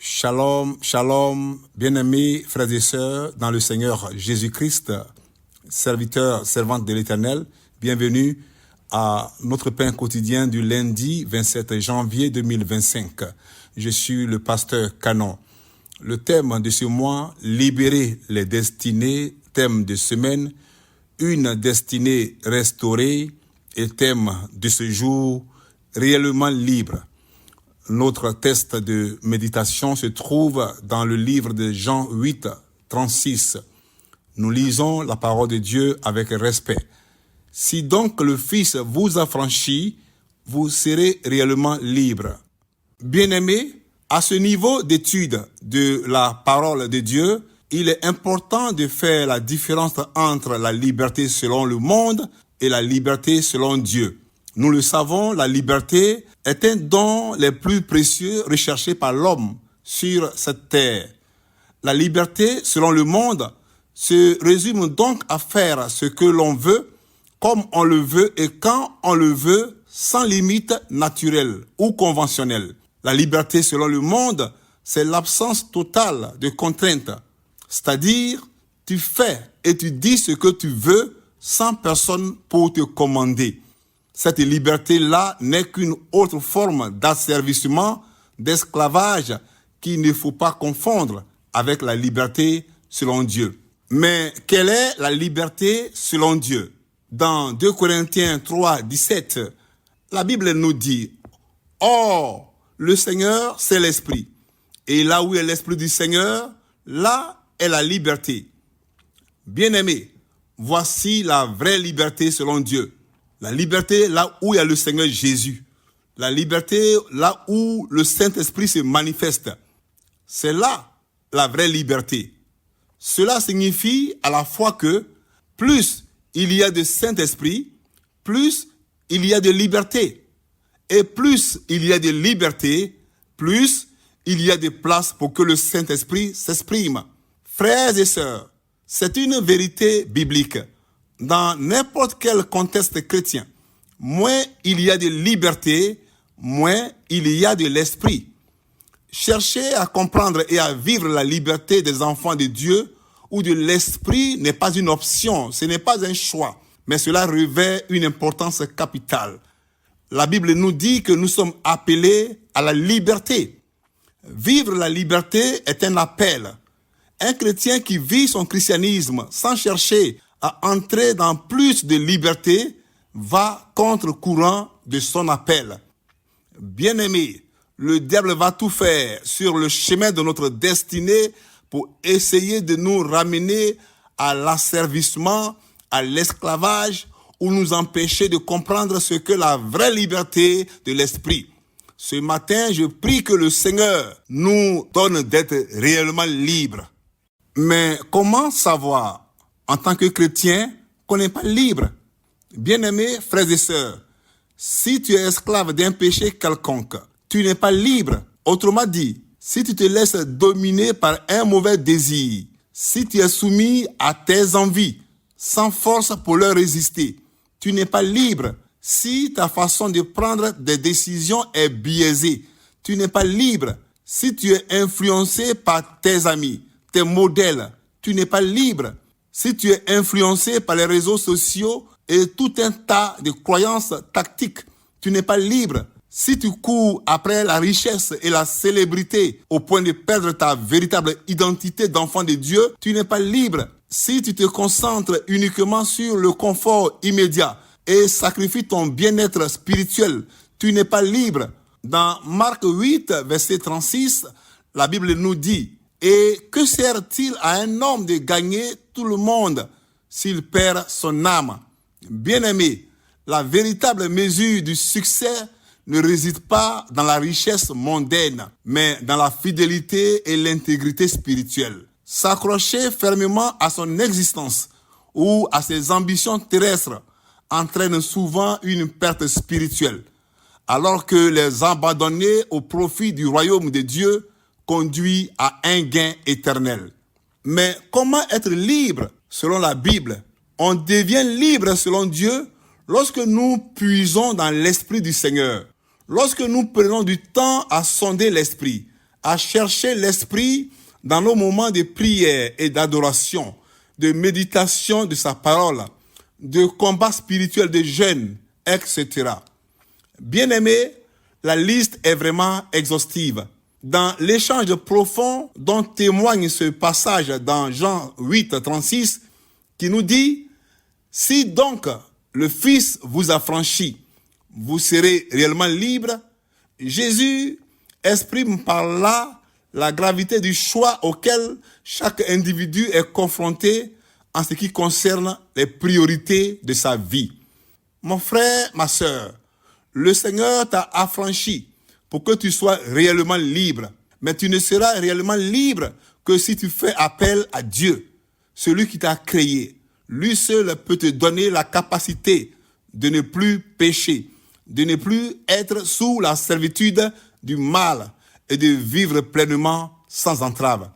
Shalom, shalom, bien-aimés frères et sœurs dans le Seigneur Jésus-Christ, serviteurs, servantes de l'Éternel. Bienvenue à notre pain quotidien du lundi 27 janvier 2025. Je suis le pasteur Canon. Le thème de ce mois, libérer les destinées, thème de semaine, une destinée restaurée et thème de ce jour, réellement libre. Notre texte de méditation se trouve dans le livre de Jean 8, 36. Nous lisons la parole de Dieu avec respect. Si donc le Fils vous affranchit, vous serez réellement libre. Bien-aimés, à ce niveau d'étude de la parole de Dieu, il est important de faire la différence entre la liberté selon le monde et la liberté selon Dieu. Nous le savons, la liberté est un don les plus précieux recherché par l'homme sur cette terre. La liberté, selon le monde, se résume donc à faire ce que l'on veut, comme on le veut et quand on le veut, sans limite naturelle ou conventionnelle. La liberté, selon le monde, c'est l'absence totale de contraintes. C'est-à-dire, tu fais et tu dis ce que tu veux sans personne pour te commander. Cette liberté-là n'est qu'une autre forme d'asservissement, d'esclavage qu'il ne faut pas confondre avec la liberté selon Dieu. Mais quelle est la liberté selon Dieu? Dans 2 Corinthiens 3, 17, la Bible nous dit « Or, le Seigneur, c'est l'Esprit. Et là où est l'Esprit du Seigneur, là est la liberté. » Bien-aimés, voici la vraie liberté selon Dieu. La liberté là où il y a le Seigneur Jésus. La liberté là où le Saint-Esprit se manifeste. C'est là la vraie liberté. Cela signifie à la fois que plus il y a de Saint-Esprit, plus il y a de liberté. Et plus il y a de liberté, plus il y a de place pour que le Saint-Esprit s'exprime. Frères et sœurs, c'est une vérité biblique. Dans n'importe quel contexte chrétien, moins il y a de liberté, moins il y a de l'esprit. Chercher à comprendre et à vivre la liberté des enfants de Dieu ou de l'esprit n'est pas une option, ce n'est pas un choix, mais cela revêt une importance capitale. La Bible nous dit que nous sommes appelés à la liberté. Vivre la liberté est un appel. Un chrétien qui vit son christianisme sans chercher à entrer dans plus de liberté va contre-courant de son appel. Bien-aimé, le diable va tout faire sur le chemin de notre destinée pour essayer de nous ramener à l'asservissement, à l'esclavage, ou nous empêcher de comprendre ce que la vraie liberté de l'esprit. Ce matin, je prie que le Seigneur nous donne d'être réellement libres. Mais comment savoir en tant que chrétien qu'on n'est pas libre? Bien-aimés frères et sœurs, si tu es esclave d'un péché quelconque, tu n'es pas libre. Autrement dit, si tu te laisses dominer par un mauvais désir, si tu es soumis à tes envies, sans force pour leur résister, tu n'es pas libre. Si ta façon de prendre des décisions est biaisée, tu n'es pas libre. Si tu es influencé par tes amis, tes modèles, tu n'es pas libre. Si tu es influencé par les réseaux sociaux et tout un tas de croyances tactiques, tu n'es pas libre. Si tu cours après la richesse et la célébrité au point de perdre ta véritable identité d'enfant de Dieu, tu n'es pas libre. Si tu te concentres uniquement sur le confort immédiat et sacrifies ton bien-être spirituel, tu n'es pas libre. Dans Marc 8, verset 36, la Bible nous dit « Et que sert-il à un homme de gagner tout le monde s'il perd son âme ?» Bien-aimé, la véritable mesure du succès ne réside pas dans la richesse mondaine, mais dans la fidélité et l'intégrité spirituelle. S'accrocher fermement à son existence ou à ses ambitions terrestres entraîne souvent une perte spirituelle, alors que les abandonner au profit du royaume de Dieu conduit à un gain éternel. Mais comment être libre selon la Bible? On devient libre selon Dieu lorsque nous puisons dans l'esprit du Seigneur, lorsque nous prenons du temps à sonder l'esprit, à chercher l'Esprit dans nos moments de prière et d'adoration, de méditation de sa parole, de combat spirituel, de jeûne, etc. Bien-aimés, la liste est vraiment exhaustive. Dans l'échange profond dont témoigne ce passage dans Jean 8, 36, qui nous dit « Si donc le Fils vous a franchi, vous serez réellement libre », Jésus exprime par là la gravité du choix auquel chaque individu est confronté en ce qui concerne les priorités de sa vie. Mon frère, ma sœur, le Seigneur t'a affranchi pour que tu sois réellement libre. Mais tu ne seras réellement libre que si tu fais appel à Dieu, celui qui t'a créé. Lui seul peut te donner la capacité de ne plus pécher, de ne plus être sous la servitude du mal et de vivre pleinement sans entrave.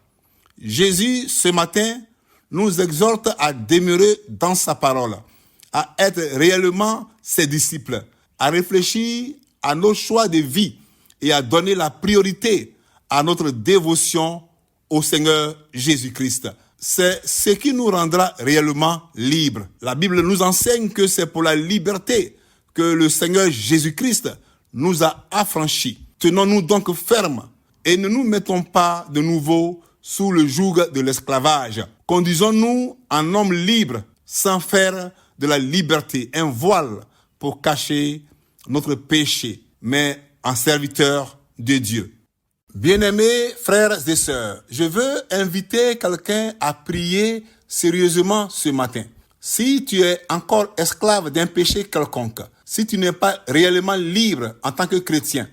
Jésus, ce matin, nous exhorte à demeurer dans sa parole, à être réellement ses disciples, à réfléchir à nos choix de vie et à donner la priorité à notre dévotion au Seigneur Jésus-Christ. C'est ce qui nous rendra réellement libres. La Bible nous enseigne que c'est pour la liberté que le Seigneur Jésus-Christ nous a affranchis. Tenons-nous donc fermes et ne nous mettons pas de nouveau sous le joug de l'esclavage. Conduisons-nous en hommes libres sans faire de la liberté un voile pour cacher notre péché, mais en serviteurs de Dieu. Bien-aimés frères et sœurs, je veux inviter quelqu'un à prier sérieusement ce matin. Si tu es encore esclave d'un péché quelconque, si tu n'es pas réellement libre en tant que chrétien,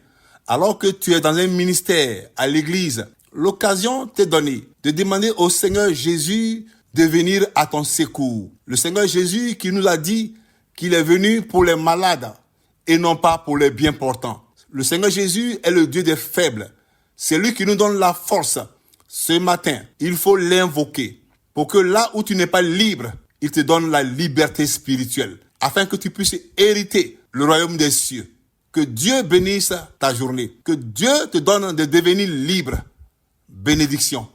alors que tu es dans un ministère à l'église, l'occasion t'est donnée de demander au Seigneur Jésus de venir à ton secours. Le Seigneur Jésus qui nous a dit qu'il est venu pour les malades et non pas pour les bien portants. Le Seigneur Jésus est le Dieu des faibles. C'est lui qui nous donne la force. Ce matin, il faut l'invoquer pour que là où tu n'es pas libre, il te donne la liberté spirituelle afin que tu puisses hériter le royaume des cieux. Que Dieu bénisse ta journée. Que Dieu te donne de devenir libre. Bénédiction.